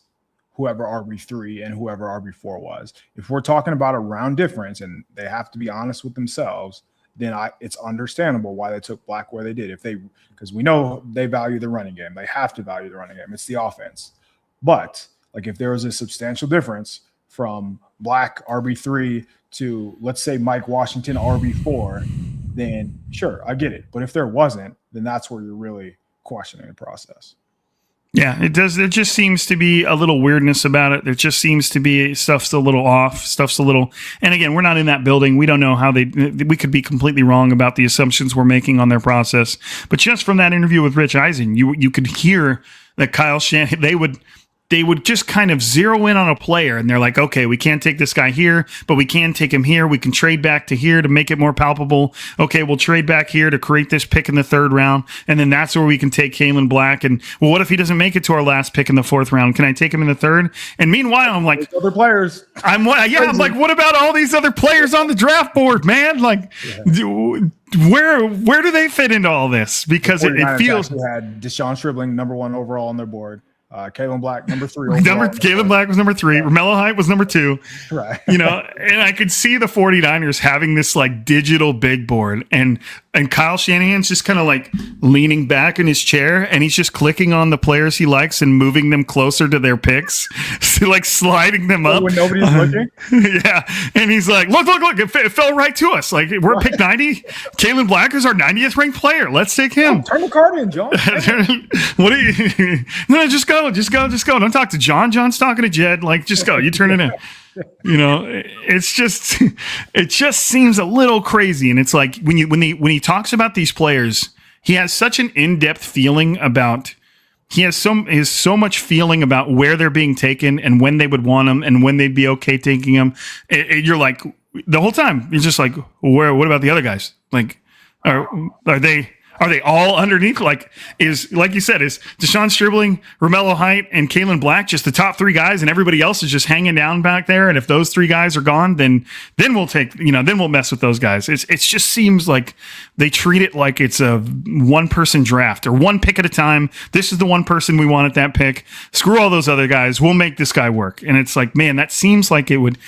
whoever RB3 and whoever RB4 was. If we're talking about a round difference and they have to be honest with themselves, then it's understandable why they took Black where they did. Because we know they value the running game. They have to value the running game. It's the offense. But like if there was a substantial difference from Black RB3 to, let's say, Mike Washington RB4, then sure, I get it. But if there wasn't, then that's where you're really questioning the process. Yeah, it does. There just seems to be a little weirdness about it. There just seems to be stuff's a little off. Stuff's a little. And again, we're not in that building. We don't know how we could be completely wrong about the assumptions we're making on their process. But just from that interview with Rich Eisen, you could hear that Kyle Shanahan, they would just kind of zero in on a player, and they're like, okay, we can't take this guy here, but we can take him here. We can trade back to here to make it more palpable. Okay, we'll trade back here to create this pick in the 3rd round, and then that's where we can take Kalen Black. And, well, what if he doesn't make it to our last pick in the 4th round? Can I take him in the 3rd? And meanwhile, I'm like, other players. I'm like, what about all these other players on the draft board, man? Like, where do they fit into all this? Because it feels. Had Deshaun Stribling #1 overall on their board. Kalen Black, #3. Kalen Black was #3. Romello Height was #2. Right. And I could see the 49ers having this like digital big board, and Kyle Shanahan's just kind of like leaning back in his chair, and he's just clicking on the players he likes and moving them closer to their picks, so like sliding them up when nobody's looking. Yeah, and he's like, look! It fell right to us. Like we're at pick 90. Kalen Black is our 90th ranked player. Let's take him. Turn the card in, John. What do you? No, just go. Don't talk to John. John's talking to Jed. Like, just go. You turn it in. It just seems a little crazy. And it's like when he talks about these players, he has such an in-depth feeling about. He has so much feeling about where they're being taken and when they would want them and when they'd be okay taking them. You're like the whole time. You're just like, what about the other guys? Like, are they? Are they all underneath? Like you said, is Deshaun Stribling, Romello Height, and Kalen Black just the top 3 guys, and everybody else is just hanging down back there? And if those 3 guys are gone, then we'll take, then we'll mess with those guys. It just seems like they treat it like it's a one-person draft or one pick at a time. This is the one person we want at that pick. Screw all those other guys. We'll make this guy work. And it's like, man, that seems like it would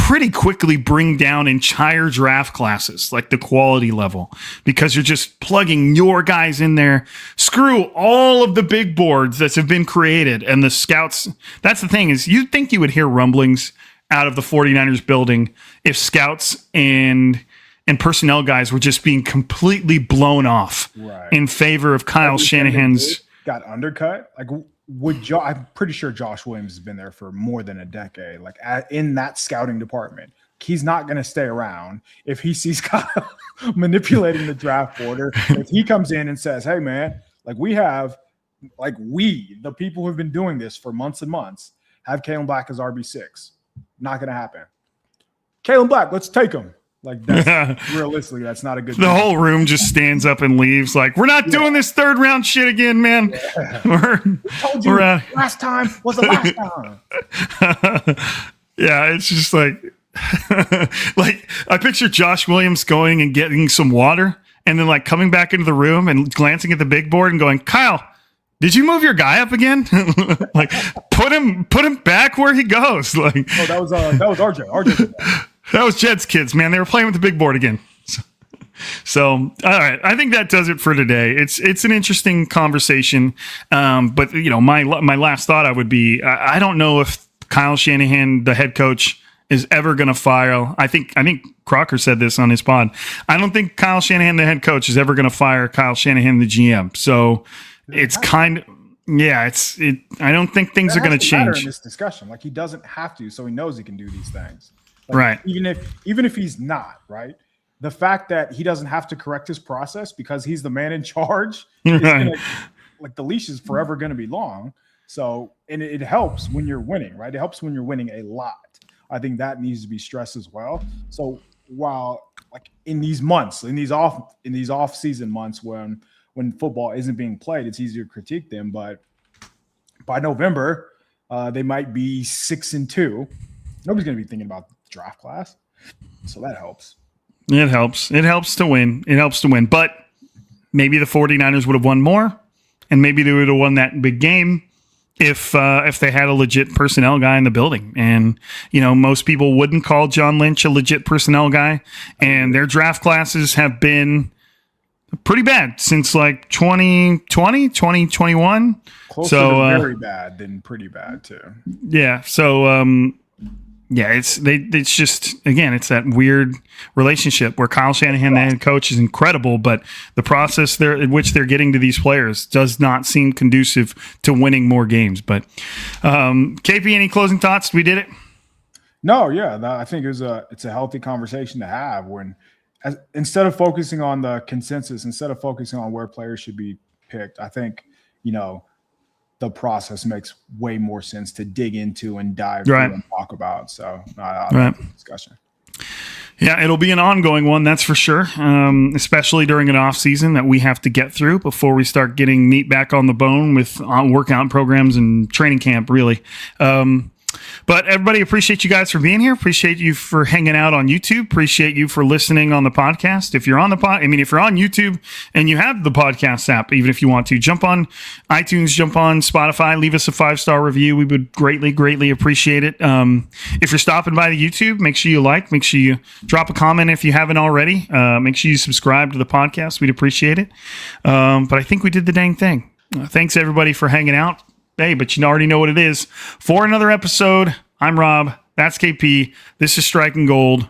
pretty quickly bring down entire draft classes, like the quality level, because you're just plugging your guys in there. Screw all of the big boards that have been created and the scouts. That's the thing, is you'd think you would hear rumblings out of the 49ers building if scouts and personnel guys were just being completely blown off in favor of Kyle Shanahan's. Got undercut. Like, I'm pretty sure Josh Williams has been there for more than a decade. Like, in that scouting department, he's not going to stay around if he sees Kyle manipulating the draft order. If he comes in and says, "Hey, man, like the people who've been doing this for months and months, have Kalen Black as RB6," not going to happen. Kalen Black, let's take him. Like, that's realistically, that's not a good thing. The whole room just stands up and leaves. Like, we're not doing this third round shit again, man. Told you last time was the last time. Yeah, it's just like, like I picture Josh Williams going and getting some water, and then like coming back into the room and glancing at the big board and going, "Kyle, did you move your guy up again?" Like, put him back where he goes. Like, that was RJ. RJ did that. That was Jed's kids, man. They were playing with the big board again. So, all right. I think that does it for today. It's an interesting conversation. But my last thought would be, I don't know if Kyle Shanahan, the head coach, is ever going to fire. I think Crocker said this on his pod. I don't think Kyle Shanahan, the head coach, is ever going to fire Kyle Shanahan, the GM. So it's kind of. Yeah, I don't think things are going to change in this discussion. Like, he doesn't have to, so he knows he can do these things. Like, right. Even if he's not, right? The fact that he doesn't have to correct his process because he's the man in charge, is like, the leash is forever going to be long. So, and it helps when you're winning, right? It helps when you're winning a lot. I think that needs to be stressed as well. So while, like, in these off season months when football isn't being played, it's easier to critique them. But by November, they might be 6-2. Nobody's going to be thinking about draft class, so that helps. It helps to win. But maybe the 49ers would have won more, and maybe they would have won that big game if they had a legit personnel guy in the building. And most people wouldn't call John Lynch a legit personnel guy, and their draft classes have been pretty bad since like 2020, 2021. Closer to very bad than pretty bad too. Yeah. So yeah, it's just, again, it's that weird relationship where Kyle Shanahan, the head coach, is incredible, but the process in which they're getting to these players does not seem conducive to winning more games. But KP, any closing thoughts? We did it. No, yeah, I think it's a healthy conversation to have instead of focusing on the consensus, instead of focusing on where players should be picked. I think the process makes way more sense to dig into and dive through and talk about. So, discussion. Yeah, it'll be an ongoing one, that's for sure, especially during an off season that we have to get through before we start getting meat back on the bone with workout programs and training camp, really. But everybody, appreciate you guys for being here. Appreciate you for hanging out on YouTube. Appreciate you for listening on the podcast. If you're on if you're on YouTube and you have the podcast app, even if you want to, jump on iTunes, jump on Spotify, leave us a 5-star review. We would greatly, greatly appreciate it. If you're stopping by the YouTube, make sure you drop a comment if you haven't already. Make sure you subscribe to the podcast. We'd appreciate it. But I think we did the dang thing. Thanks everybody for hanging out. Hey, but you already know what it is. For another episode, I'm Rob. That's KP. This is Striking Gold.